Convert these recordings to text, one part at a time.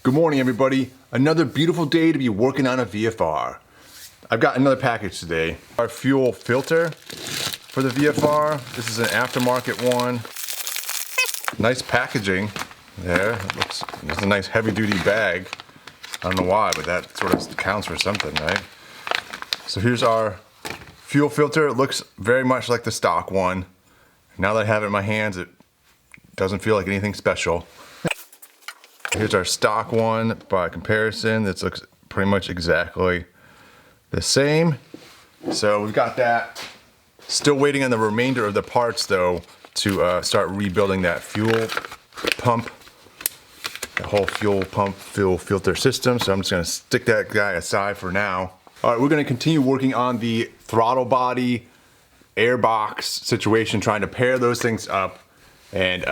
Good morning, everybody. Another beautiful day to be working on a VFR. I've got another package today. Our fuel filter for the VFR. This is an aftermarket one. Nice packaging there. It's a nice heavy-duty bag. I don't know why, but that sort of counts for something, right? So here's our fuel filter. It looks very much like the stock one. Now that I have it in my hands, it doesn't feel like anything special. Here's our stock one by comparison. This looks pretty much exactly the same. So we've got that. Still waiting on the remainder of the parts though to start rebuilding that fuel pump, the whole fuel pump fuel filter system. So I'm just gonna stick that guy aside for now. All right, we're gonna continue working on the throttle body, airbox situation, trying to pair those things up and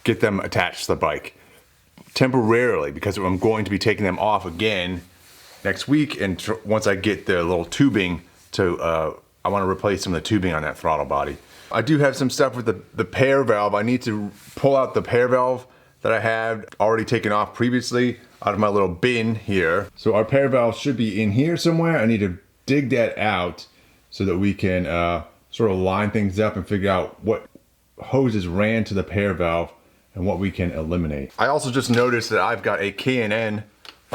get them attached to the bike. Temporarily, because I'm going to be taking them off again next week, and once I get the little tubing to, I want to replace some of the tubing on that throttle body. I do have some stuff with the pair valve. I need to pull out the pair valve that I had already taken off previously out of my little bin here. So our pair valve should be in here somewhere. I need to dig that out so that we can sort of line things up and figure out what hoses ran to the pair valve and what we can eliminate. I also just noticed that I've got a K&N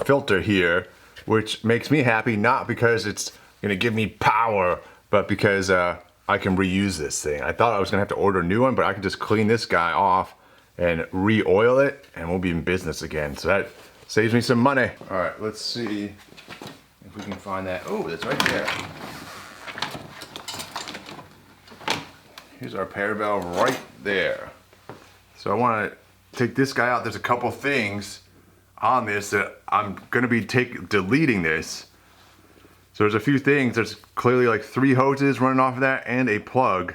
filter here, which makes me happy, not because it's gonna give me power, but because I can reuse this thing. I thought I was gonna have to order a new one, but I can just clean this guy off and re-oil it, and we'll be in business again. So that saves me some money. All right, let's see if we can find that. Oh, that's right there. Here's our pair valve right there. So I want to take this guy out. There's a couple things on this that I'm going to be deleting this. So there's a few things. There's clearly like 3 hoses running off of that and a plug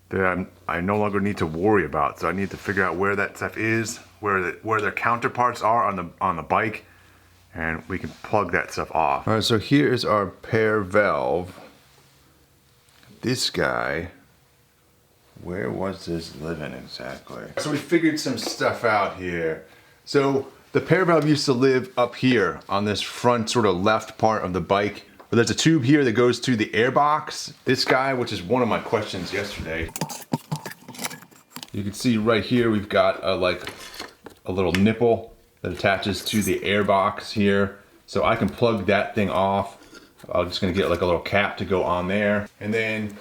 that I no longer need to worry about. So I need to figure out where that stuff is, where their counterparts are on the bike, and we can plug that stuff off. All right, so here is our pair valve. This guy. Where was this living exactly? So we figured some stuff out here. So the pair valve used to live up here on this front sort of left part of the bike. But there's a tube here that goes to the airbox. This guy, which is one of my questions yesterday. You can see right here we've got like a little nipple that attaches to the airbox here. So I can plug that thing off. I'm just gonna get like a little cap to go on there. And then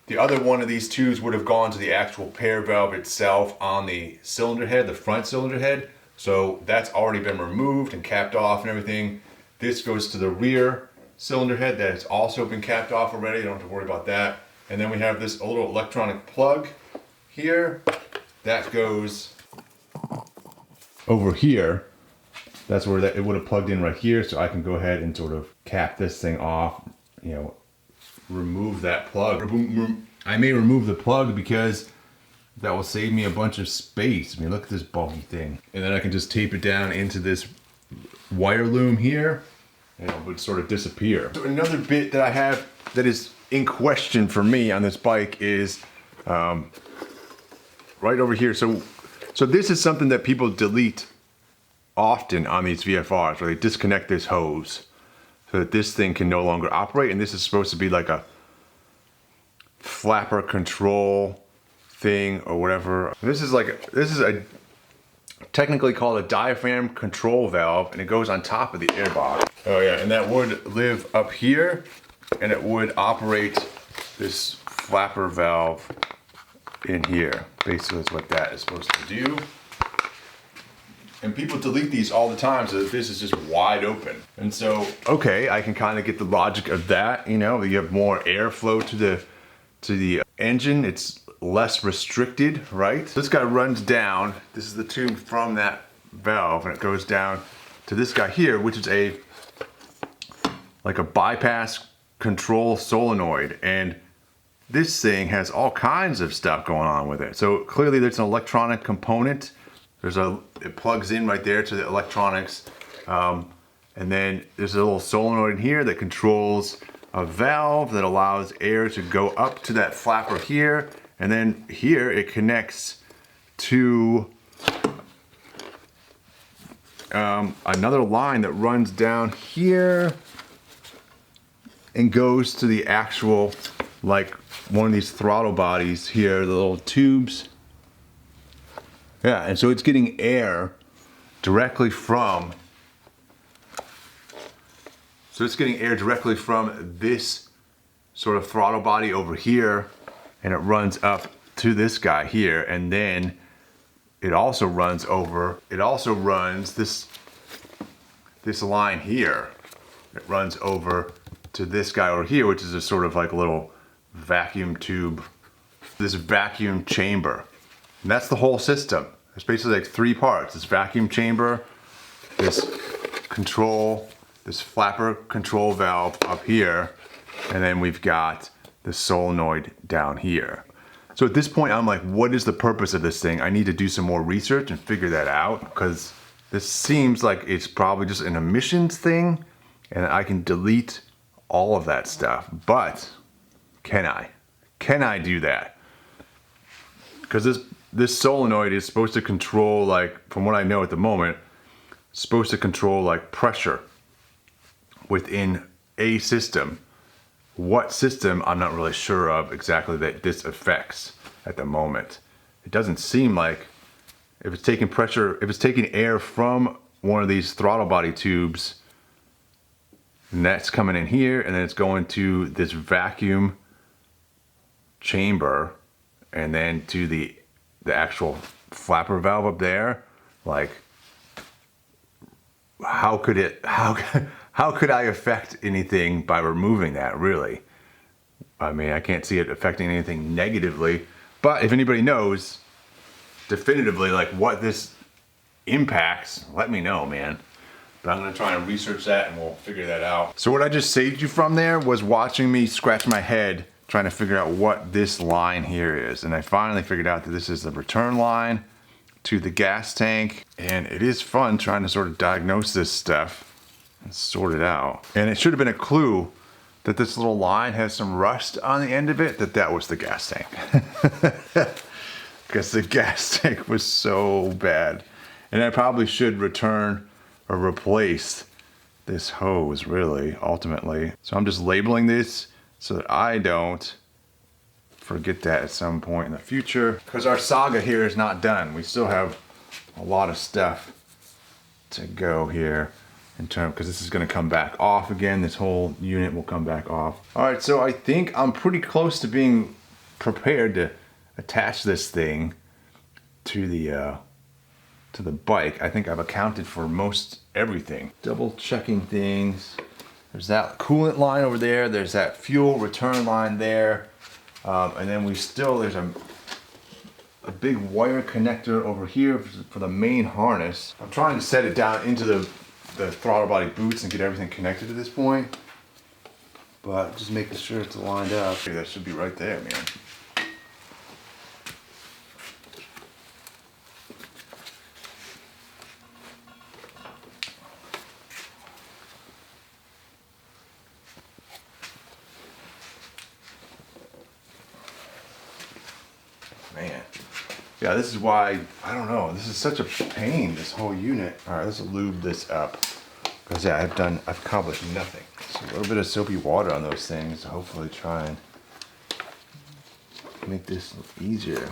the other one of these tubes would have gone to the actual pair valve itself on the cylinder head, the front cylinder head. So that's already been removed and capped off and everything. This goes to the rear cylinder head that has also been capped off already. You don't have to worry about that. And then we have this little electronic plug here that goes over here. That's where it would have plugged in right here. So I can go ahead and sort of cap this thing off, you know, remove that plug. I may remove the plug because that will save me a bunch of space. I mean, look at this bulky thing. And then I can just tape it down into this wire loom here, and it would sort of disappear. So another bit that I have that is in question for me on this bike is right over here. So this is something that people delete often on these VFRs, where they disconnect this hose so that this thing can no longer operate. And this is supposed to be like a flapper control thing or whatever. This is a technically called a diaphragm control valve, and it goes on top of the airbox. Oh yeah, and that would live up here, and it would operate this flapper valve in here. Basically is what that is supposed to do. And people delete these all the time so that this is just wide open. And so, okay, I can kind of get the logic of that, you know, you have more airflow to the engine, it's less restricted, right? This guy runs down, this is the tube from that valve, and it goes down to this guy here, which is like a bypass control solenoid. And this thing has all kinds of stuff going on with it. So clearly there's an electronic component. It plugs in right there to the electronics. And then there's a little solenoid in here that controls a valve that allows air to go up to that flapper here. And then here it connects to another line that runs down here and goes to the actual, like one of these throttle bodies here, the little tubes. Yeah, and so it's getting air directly from, this sort of throttle body over here, and it runs up to this guy here, and then it also runs this line here. It runs over to this guy over here, which is a sort of like a little vacuum tube, this vacuum chamber. And that's the whole system. It's basically like 3 parts. This vacuum chamber, this control, this flapper control valve up here, and then we've got the solenoid down here. So at this point, I'm like, what is the purpose of this thing? I need to do some more research and figure that out, because this seems like it's probably just an emissions thing, and I can delete all of that stuff. But can I? Can I do that? Because this solenoid is supposed to control, like, from what I know at the moment, it's supposed to control like pressure within a system. What system, I'm not really sure of exactly that this affects at the moment. It doesn't seem like, if it's taking air from one of these throttle body tubes, and that's coming in here, and then it's going to this vacuum chamber, and then to the actual flapper valve up there. Like, how could I affect anything by removing that, really? I mean, I can't see it affecting anything negatively, but if anybody knows definitively like what this impacts, let me know, man. But I'm gonna try and research that and we'll figure that out. So what I just saved you from there was watching me scratch my head trying to figure out what this line here is. And I finally figured out that this is the return line to the gas tank. And it is fun trying to sort of diagnose this stuff and sort it out. And it should have been a clue that this little line has some rust on the end of it, that was the gas tank. Because the gas tank was so bad. And I probably should return or replace this hose, really, ultimately. So I'm just labeling this so that I don't forget that at some point in the future. Because our saga here is not done. We still have a lot of stuff to go here in terms, because this is going to come back off again. This whole unit will come back off. All right, so I think I'm pretty close to being prepared to attach this thing to the bike. I think I've accounted for most everything. Double checking things. There's that coolant line over there. There's that fuel return line there. And then there's a big wire connector over here for the main harness. I'm trying to set it down into the throttle body boots and get everything connected at this point. But just making sure it's lined up. Okay, that should be right there, man. Man. Yeah, this is why, I don't know, this is such a pain, this whole unit. All right, let's lube this up. Because yeah, I've accomplished nothing. So a little bit of soapy water on those things to hopefully try and make this easier.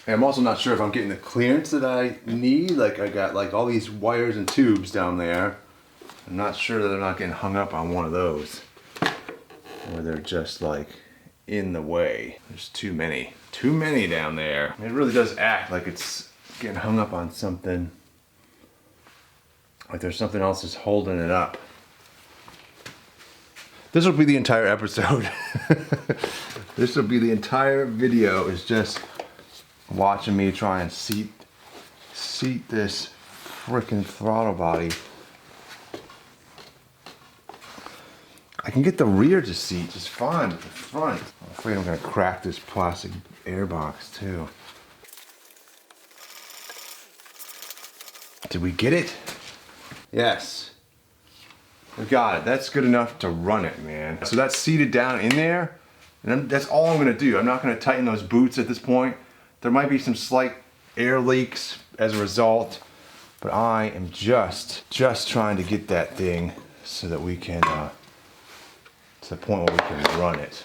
And I'm also not sure if I'm getting the clearance that I need. Like, I got like all these wires and tubes down there. I'm not sure that I'm not getting hung up on one of those, or they're just like in the way. There's too many down there. It really does act like it's getting hung up on something, like there's something else that's holding it up. This will be the entire episode. This will be the entire video, is just watching me try and seat this freaking throttle body. I can get the rear to seat just fine, but the front, I'm afraid I'm gonna crack this plastic air box too. Did we get it? Yes. We got it. That's good enough to run it, man. So that's seated down in there, and that's all I'm gonna do. I'm not gonna tighten those boots at this point. There might be some slight air leaks as a result, but I am just trying to get that thing so that we can, to the point where we can run it.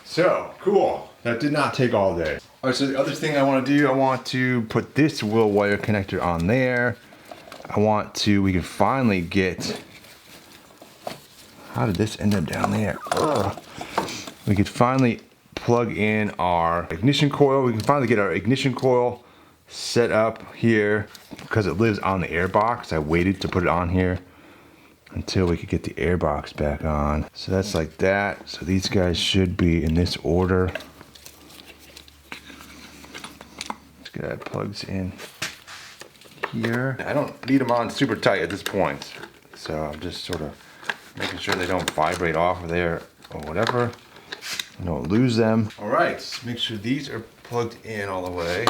So, cool. That did not take all day. All right, so the other thing I want to do, I want to put this wheel wire connector on there. We can finally get, how did this end up down there? Ugh. We could finally plug in our ignition coil. We can finally get our ignition coil set up here because it lives on the air box. I waited to put it on here until we could get the air box back on. So that's like that. So these guys should be in this order. This guy plugs in here. I don't need them on super tight at this point. So I'm just sort of making sure they don't vibrate off of there or whatever. I don't lose them. All right, make sure these are plugged in all the way.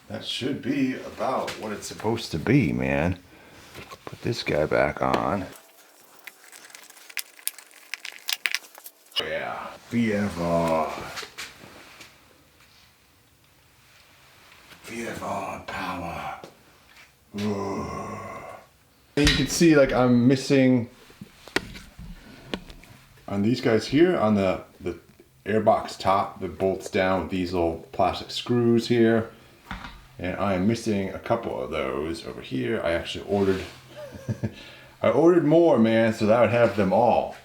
That should be about what it's supposed to be, man. Put this guy back on. Yeah, VFR. VFR power. Ooh. And you can see like I'm missing on these guys here on the airbox top that bolts down with these little plastic screws here. And I am missing a couple of those over here. I actually ordered, I ordered more, man, so that I would have them all.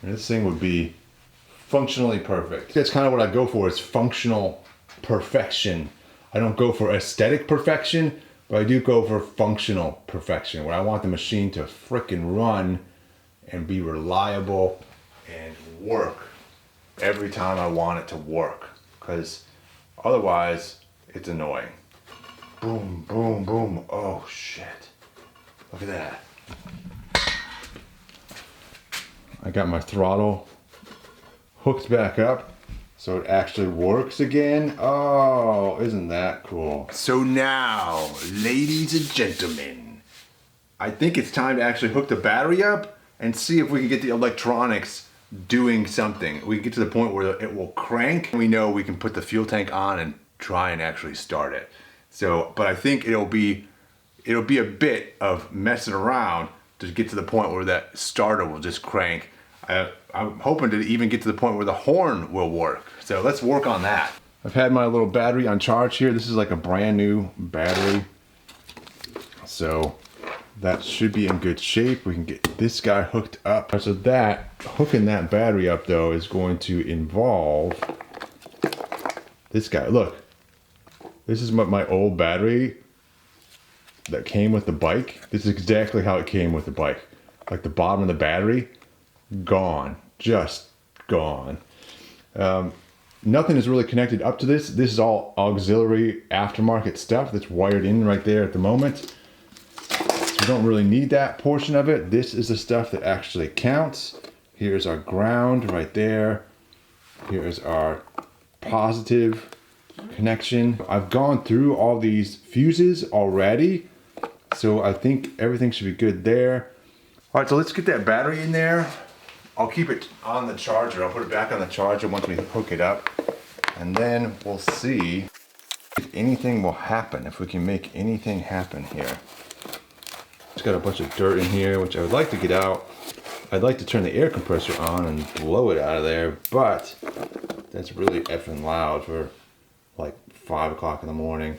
And this thing would be functionally perfect. That's kind of what I go for, is functional perfection. I don't go for aesthetic perfection, but I do go for functional perfection, where I want the machine to frickin' run and be reliable and work every time I want it to work. Because otherwise, it's annoying. Boom, boom, boom. Oh shit. Look at that. I got my throttle hooked back up so it actually works again. Oh, isn't that cool? So now, ladies and gentlemen, I think it's time to actually hook the battery up and see if we can get the electronics doing something. We can get to the point where it will crank. We know we can put the fuel tank on and try and actually start it. So, but I think it'll be a bit of messing around to get to the point where that starter will just crank. I'm hoping to even get to the point where the horn will work. So let's work on that. I've had my little battery on charge here. This is like a brand new battery. So that should be in good shape. We can get this guy hooked up. So that, hooking that battery up though, is going to involve this guy. Look. This is my old battery that came with the bike. This is exactly how it came with the bike. Like the bottom of the battery, gone, just gone. Nothing is really connected up to this. This is all auxiliary aftermarket stuff that's wired in right there at the moment. So we don't really need that portion of it. This is the stuff that actually counts. Here's our ground right there. Here's our positive connection. I've gone through all these fuses already, so I think everything should be good there. All right, so let's get that battery in there. I'll keep it on the charger. I'll put it back on the charger once we hook it up, and then we'll see if anything will happen, if we can make anything happen here. It's got a bunch of dirt in here, which I would like to get out. I'd like to turn the air compressor on and blow it out of there, but that's really effing loud for like 5 o'clock in the morning.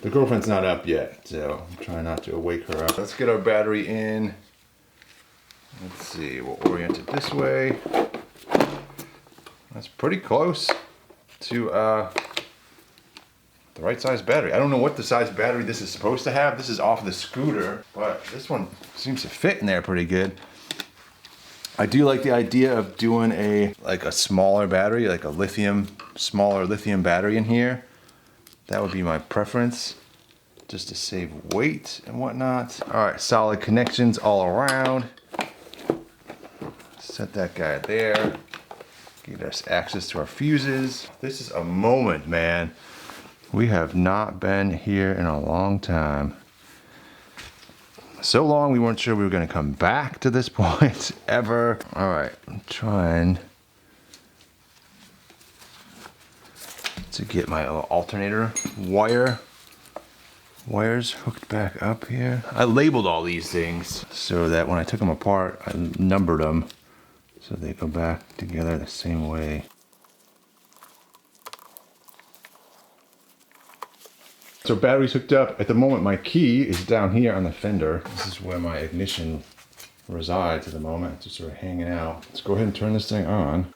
The girlfriend's not up yet, so I'm trying not to wake her up. Let's get our battery in. Let's see, we'll orient it this way. That's pretty close to the right size battery. I don't know what the size battery this is supposed to have. This is off the scooter, but this one seems to fit in there pretty good. I do like the idea of doing a smaller battery, like a smaller lithium battery in here. That would be my preference, just to save weight and whatnot. All right, solid connections all around. set that guy there. Get us access to our fuses. This is a moment, man. We have not been here in a long time. So long we weren't sure we were gonna come back to this point ever. All right, I'm trying to get my little alternator wires hooked back up here. I labeled all these things so that when I took them apart, I numbered them so they go back together the same way. So battery's hooked up. At the moment, my key is down here on the fender. This is where my ignition resides at the moment. It's just sort of hanging out. Let's go ahead and turn this thing on.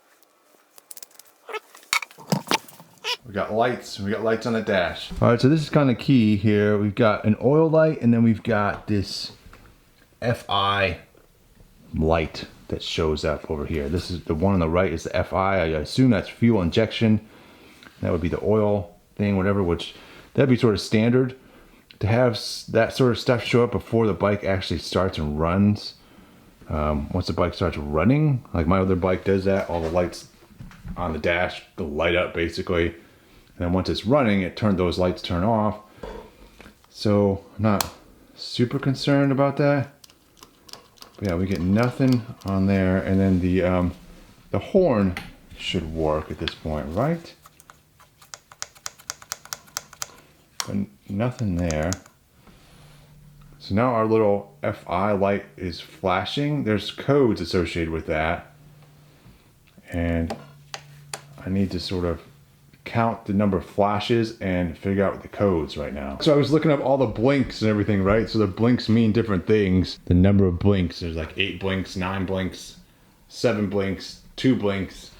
We got lights on the dash. All right, so this is kind of key here. We've got an oil light, and then we've got this FI light that shows up over here. This is the one on the right is the FI. I assume that's fuel injection. That would be the oil thing, whatever, which that'd be sort of standard to have that sort of stuff show up before the bike actually starts and runs. Once the bike starts running, like my other bike does that, all the lights on the dash light up basically. And then once it's running, those lights turn off. So I'm not super concerned about that. But yeah, we get nothing on there. And then the horn should work at this point, right? But nothing there. So now our little FI light is flashing. There's codes associated with that. And I need to sort of count the number of flashes and figure out the codes right now. So I was looking up all the blinks and everything, right? So the blinks mean different things. The number of blinks, there's like 8 blinks, 9 blinks, 7 blinks, 2 blinks,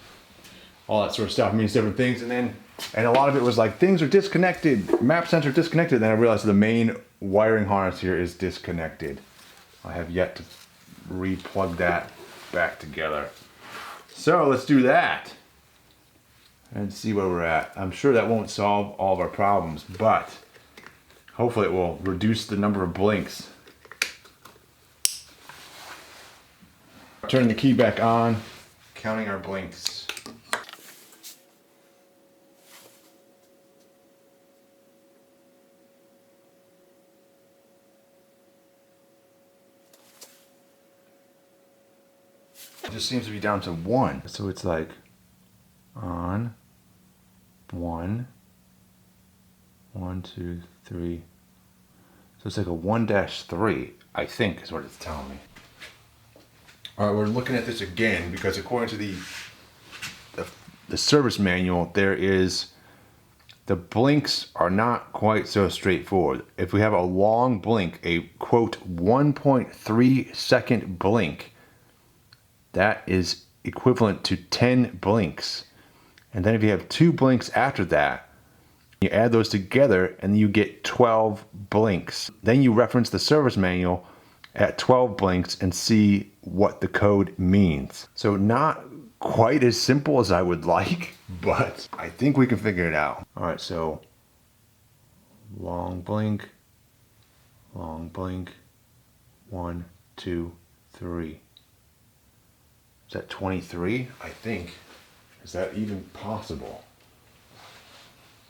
all that sort of stuff means different things. And a lot of it was like, things are disconnected, map sensor disconnected. Then I realized the main wiring harness here is disconnected. I have yet to re-plug that back together. So let's do that and see where we're at. I'm sure that won't solve all of our problems, but hopefully it will reduce the number of blinks. Turn the key back on, counting our blinks. It just seems to be down to 1. So it's like on 1, 1, 2, 3. So it's like a 1-3, I think is what it's telling me. All right, we're looking at this again because according to the service manual, the blinks are not quite so straightforward. If we have a long blink, a quote 1.3 second blink, that is equivalent to 10 blinks. And then if you have 2 blinks after that, you add those together and you get 12 blinks. Then you reference the service manual at 12 blinks and see what the code means. So not quite as simple as I would like, but I think we can figure it out. All right, so long blink, 1, 2, 3. Is that 23? I think. Is that even possible?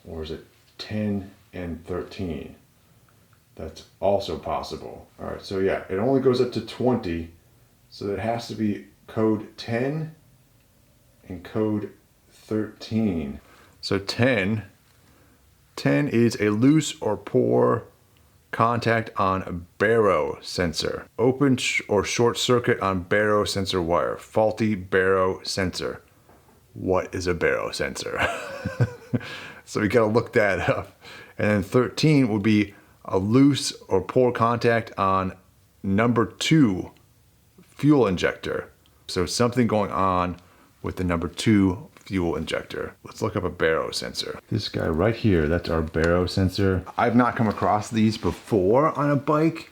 Or is it 10 and 13? That's also possible. All right, so yeah, it only goes up to 20. So it has to be code 10 and code 13. So 10 is a loose or poor contact on baro sensor. Open or short circuit on baro sensor wire. Faulty baro sensor. What is a baro sensor? So we gotta look that up. And then 13 would be a loose or poor contact on number 2 fuel injector. So something going on with the number 2 fuel injector. Let's look up a baro sensor. This guy right here, that's our baro sensor. I've not come across these before on a bike.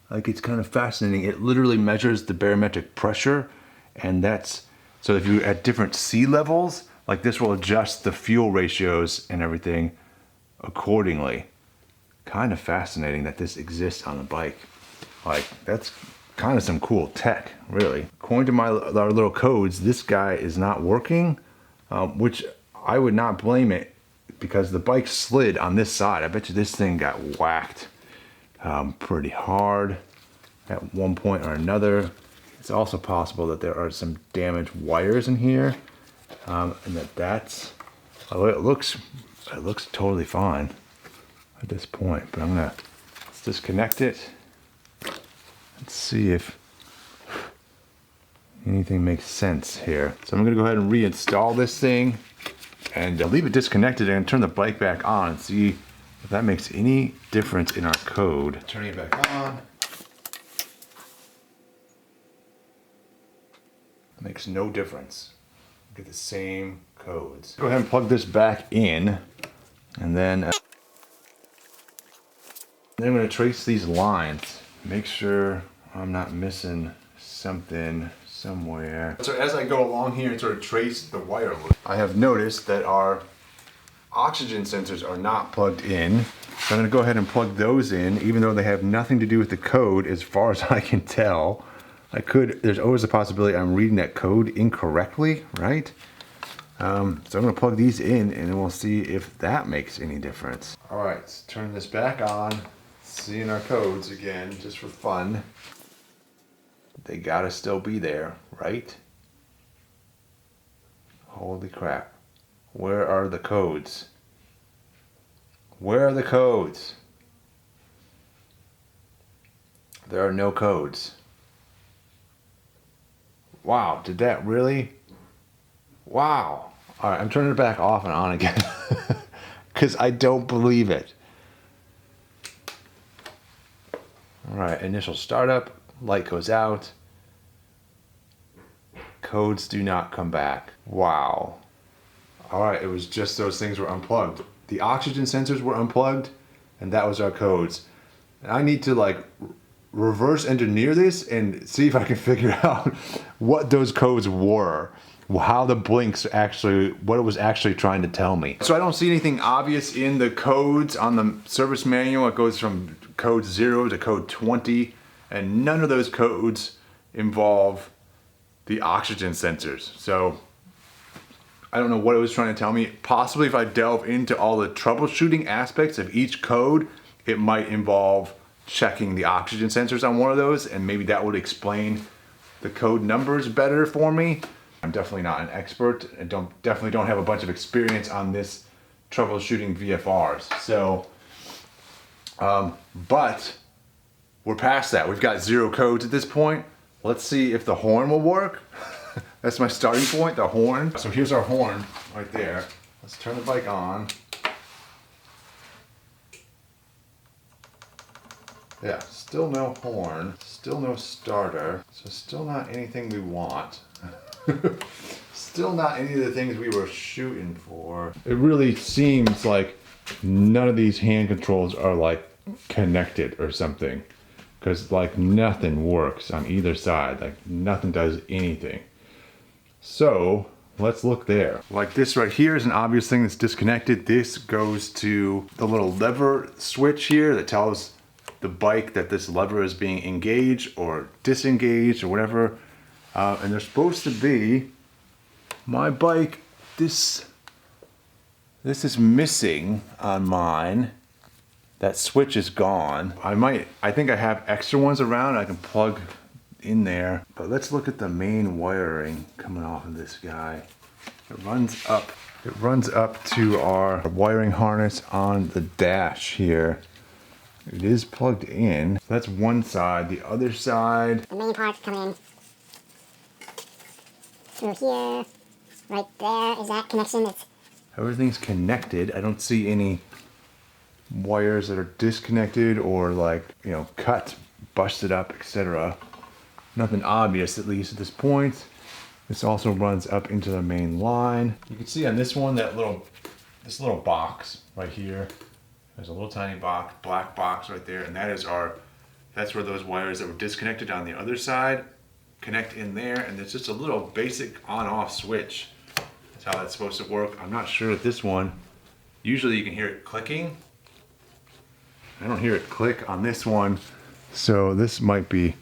Like, it's kind of fascinating. It literally measures the barometric pressure, and that's, so if you're at different sea levels, like this will adjust the fuel ratios and everything accordingly. Kind of fascinating that this exists on a bike. Like, that's kind of some cool tech, really. According to our little codes, this guy is not working, which I would not blame it because the bike slid on this side. I bet you this thing got whacked pretty hard at one point or another. It's also possible that there are some damaged wires in here, and that's oh, it looks totally fine at this point. But let's disconnect it. Let's see if anything makes sense here. So I'm gonna go ahead and reinstall this thing and leave it disconnected and turn the bike back on and see if that makes any difference in our code. Turning it back on. Makes no difference. Get the same codes. Go ahead and plug this back in, and then I'm going to trace these lines. Make sure I'm not missing something somewhere. So as I go along here and sort of trace the wire loop, I have noticed that our oxygen sensors are not plugged in. So I'm going to go ahead and plug those in, even though they have nothing to do with the code as far as I can tell. There's always a possibility I'm reading that code incorrectly, right? So I'm gonna plug these in and then we'll see if that makes any difference. All right, let's turn this back on, seeing our codes again, just for fun. They gotta still be there, right? Holy crap. Where are the codes? Where are the codes? There are no codes. Wow, did that really? Wow. All right, I'm turning it back off and on again because I don't believe it. All right, initial startup, light goes out. Codes do not come back. Wow. All right, it was just those things were unplugged. The oxygen sensors were unplugged and that was our codes. And I need to reverse engineer this and see if I can figure out what those codes were, how the blinks actually, what it was actually trying to tell me. So I don't see anything obvious in the codes on the service manual. It goes from code 0 to code 20, and none of those codes involve the oxygen sensors. So I don't know what it was trying to tell me. Possibly if I delve into all the troubleshooting aspects of each code, it might involve checking the oxygen sensors on one of those, and maybe that would explain the code numbers better for me. I'm definitely not an expert and definitely don't have a bunch of experience on this troubleshooting VFRs. So, but we're past that. We've got 0 codes at this point. Let's see if the horn will work. That's my starting point, the horn. So here's our horn right there. Let's turn the bike on. Yeah, still no horn, still no starter, so still not anything we want. Still not any of the things we were shooting for. It really seems like none of these hand controls are connected or something, because nothing works on either side, nothing does anything. So let's look there. This right here is an obvious thing that's disconnected. This goes to the little lever switch here that tells the bike that this lever is being engaged or disengaged or whatever. And they're supposed to be, my bike, this is missing on mine. That switch is gone. I think I have extra ones around I can plug in there. But let's look at the main wiring coming off of this guy. It runs up to our wiring harness on the dash here. It is plugged in. So that's one side. The other side, the main parts come in through here. Right there is that connection. Everything's connected. I don't see any wires that are disconnected or cut, busted up, etc. Nothing obvious, at least at this point. This also runs up into the main line. You can see on this one this little box right here. There's a little tiny box, black box right there, and that's where those wires that were disconnected on the other side connect in there, and there's just a little basic on-off switch. That's how that's supposed to work. I'm not sure with this one. Usually you can hear it clicking. I don't hear it click on this one, so this might be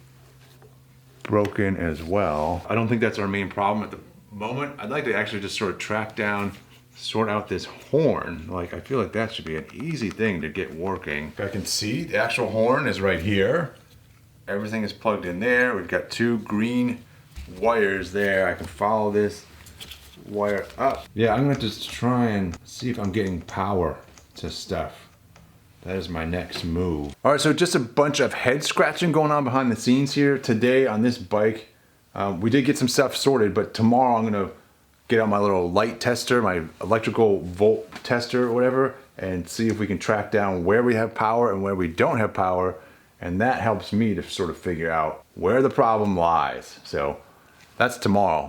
broken as well. I don't think that's our main problem at the moment. I'd like to actually just sort of track down, sort out this horn. Like, I feel like that should be an easy thing to get working. I can see the actual horn is right here. Everything is plugged in there. We've got 2 green wires there. I can follow this wire up. Yeah, I'm gonna just try and see if I'm getting power to stuff. That is my next move. All right, so just a bunch of head scratching going on behind the scenes here today on this bike. We did get some stuff sorted, but tomorrow I'm gonna get out my little light tester, my electrical volt tester or whatever, and see if we can track down where we have power and where we don't have power. And that helps me to sort of figure out where the problem lies. So that's tomorrow.